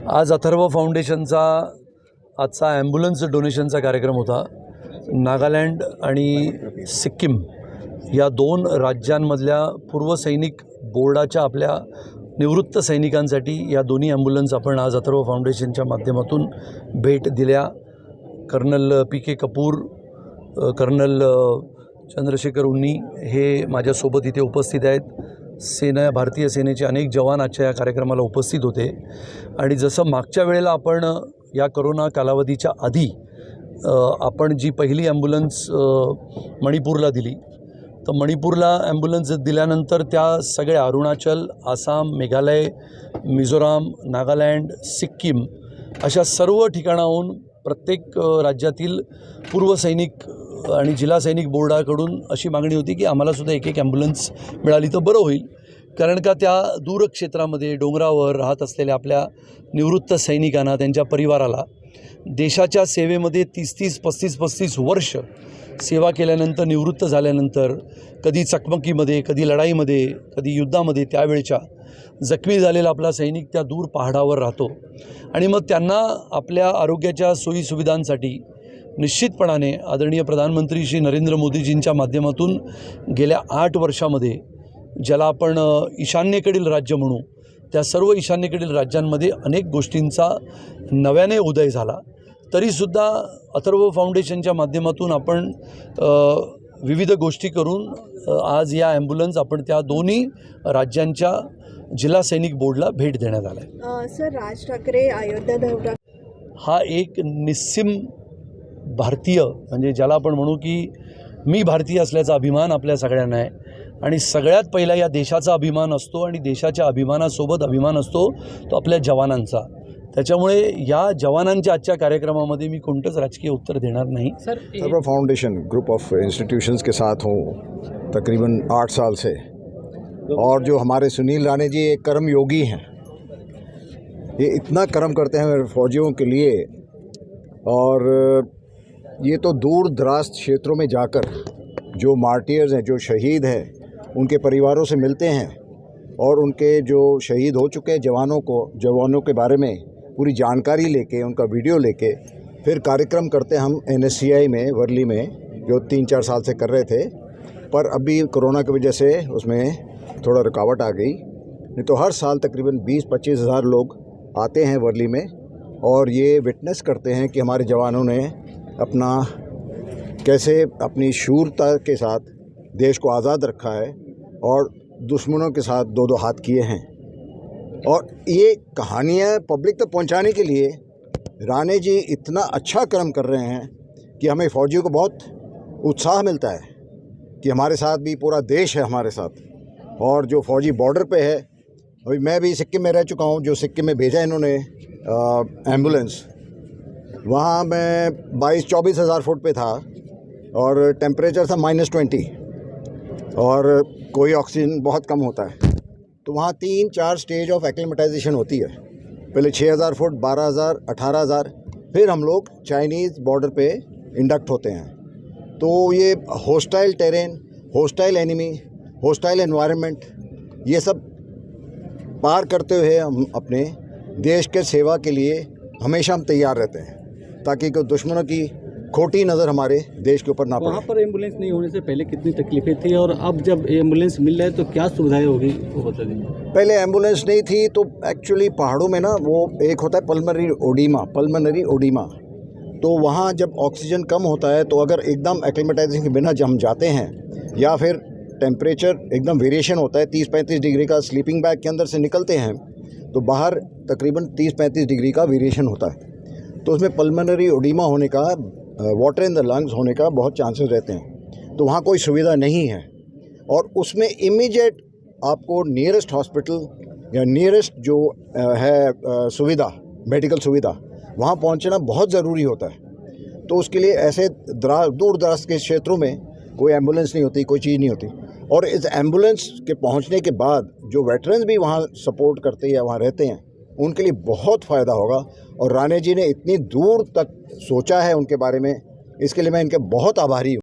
आज अथर्व फाउंडेशनचा आजचा ॲम्ब्युलन्स डोनेशनचा कार्यक्रम होता. नागालँड आणि सिक्कीम या दोन राज्यांमधल्या पूर्वसैनिक बोर्डाच्या आपल्या निवृत्त सैनिकांसाठी या दोन्ही ॲम्ब्युलन्स आपण आज अथर्व फाउंडेशनच्या माध्यमातून भेट दिल्या. Colonel PK Kapoor, colonel Chandrashekhar Unni हे माझ्यासोबत इथे उपस्थित आहेत. भारतीय सेनेचे अनेक जवान आजच्या या कार्यक्रमाला उपस्थित होते. आणि जसं मागच्या वेळेला आपण या करोना कालावधीच्या आधी आपण जी पहिली ॲम्ब्युलन्स मणिपूरला दिली, तर मणिपूरला ॲम्ब्युलन्स दिल्यानंतर त्या सगळ्या अरुणाचल, आसाम, मेघालय, मिझोराम, नागालँड, सिक्कीम अशा सर्व ठिकाणाहून प्रत्येक राज्यातील पूर्वसैनिक आणि जिल्हा सैनिक बोर्डाकडून अशी मागणी होती की आम्हालासुद्धा एक ॲम्ब्युलन्स मिळाली तर बरं होईल. कारण का त्या दूरक्षेत्रामध्ये डोंगरावर राहत असलेल्या आपल्या निवृत्त सैनिकांना, त्यांच्या परिवाराला देशाच्या सेवेमध्ये 30-30, 35-35 वर्ष सेवा केल्यानंतर, निवृत्त झाल्यानंतर कधी चकमकीमध्ये, कधी लढाईमध्ये, कधी युद्धामध्ये त्यावेळच्या जखमी झालेला आपला सैनिक त्या दूर पहाडावर राहतो. आणि मग त्यांना आपल्या आरोग्याच्या सोयीसुविधांसाठी निश्चितपणाने आदरणीय प्रधानमंत्री श्री नरेंद्र मोदीजींच्या माध्यमातून गेल्या 8 वर्षामध्ये ज्याला आपण ईशान्येकडील राज्य म्हणू, त्या सर्व ईशान्येकडील राज्यांमध्ये अनेक गोष्टींचा नव्याने उदय झाला. तरीसुद्धा अथर्व फाउंडेशनच्या माध्यमातून आपण विविध गोष्टी करून आज या ॲम्ब्युलन्स आपण त्या दोन्ही राज्यांच्या जिल्हा सैनिक बोर्डला भेट देण्यात आला आहे. सर, राज ठाकरे अयोध्या दौरा हा एक निस्सीम भारतीय, म्हणजे ज्याला आपण म्हणू की मी भारतीय असल्याचा अभिमान आपल्या सगळ्यांना आहे. आणि सगळ्यात पहिला या देशाचा अभिमान असतो आणि देशाच्या अभिमानासोबत अभिमान असतो तो आपल्या जवानांचा. त्याच्यामुळे या जवानांच्या आजच्या कार्यक्रमामध्ये मी कोणतंच राजकीय उत्तर देणार नहीं. Atharva foundation group of institutions के साथ हूँ तकरीबन 8 साल से, और जो हमारे सुनील राणे जी एक कर्म योगी हैं, ये इतना कर्म करते हैं फौजियों के लिए, और ये तो दूर दराज क्षेत्रों में जाकर जो मार्टियर्स हैं, जो शहीद हैं, उनके परिवारों से मिलते हैं और उनके जो शहीद हो चुके जवानों के बारे में पूरी जानकारी लेके, उनका वीडियो लेके फिर कार्यक्रम करते हम NSCI में वर्ली में, जो 3-4 साल से कर रहे थे, पर अभी कोरोना की वजह से उसमें थोड़ा रुकावट आ गई. नहीं तो हर साल तकरीबन 20-25 हज़ार लोग आते हैं वर्ली में और ये विटनेस करते हैं कि हमारे जवानों ने अपना कैसे अपनी शूरता के साथ देश को आज़ाद रखा है और दुश्मनों के साथ 2-2 हाथ किए हैं. और ये कहानियाँ पब्लिक तक पहुंचाने के लिए राणे जी इतना अच्छा कर्म कर रहे हैं कि हमें फ़ौजियों को बहुत उत्साह मिलता है कि हमारे साथ भी पूरा देश है हमारे साथ. और जो फ़ौजी बॉर्डर पे है, अभी मैं भी सिक्किम में रह चुका हूँ, जो सिक्किम में भेजा इन्होंने एम्बुलेंस, वहाँ मैं 22-24 हज़ार फुट पे था और टेम्परेचर था -20 और कोई ऑक्सीजन बहुत कम होता है. तो वहाँ 3-4 स्टेज ऑफ एक्लिमेटाइजेशन होती है. पहले 6000 फुट, 12000, 18000, फिर हम लोग चाइनीज़ बॉर्डर पे इंडक्ट होते हैं. तो ये hostile terrain, hostile enemy, hostile environment, ये सब पार करते हुए हम अपने देश के सेवा के लिए हमेशा हम तैयार रहते हैं, ताकि कोई दुश्मनों की खोटी नज़र हमारे देश के ऊपर ना पड़े. वहाँ पर एम्बुलेंस नहीं होने से पहले कितनी तकलीफें थी और अब जब एम्बुलेंस मिल रहा है तो क्या सुविधाएं होगी, वो बता दीजिए. पहले एम्बुलेंस नहीं थी तो एक्चुअली पहाड़ों में ना वो एक होता है पल्मनरी ओडीमा, तो वहाँ जब ऑक्सीजन कम होता है तो अगर एकदम एक्लिमेटाइजेशन के बिना हम जाते हैं या फिर टेम्परेचर एकदम वेरिएशन होता है 30-35 डिग्री का, स्लीपिंग बैग के अंदर से निकलते हैं तो बाहर तकरीबन 30-35 डिग्री का वेरिएशन होता है. तो उसमें पल्मनरी ओडीमा होने का, वाटर इन द लंग्स होने का बहुत चांसेस रहते हैं. तो वहाँ कोई सुविधा नहीं है और उसमें इमीडिएट आपको नियरेस्ट हॉस्पिटल या नियरेस्ट जो है सुविधा, मेडिकल सुविधा, वहाँ पहुँचना बहुत ज़रूरी होता है. तो उसके लिए ऐसे दूर दराज के क्षेत्रों में कोई एम्बुलेंस नहीं होती, कोई चीज़ नहीं होती. और इस एम्बुलेंस के पहुँचने के बाद जो वेटरन्स भी वहाँ सपोर्ट करते हैं या वहाँ रहते हैं, उनके लिए बहुत फ़ायदा होगा. और राणे जी ने इतनी दूर तक सोचा है उनके बारे में, इसके लिए मैं इनके बहुत आभारी हूँ.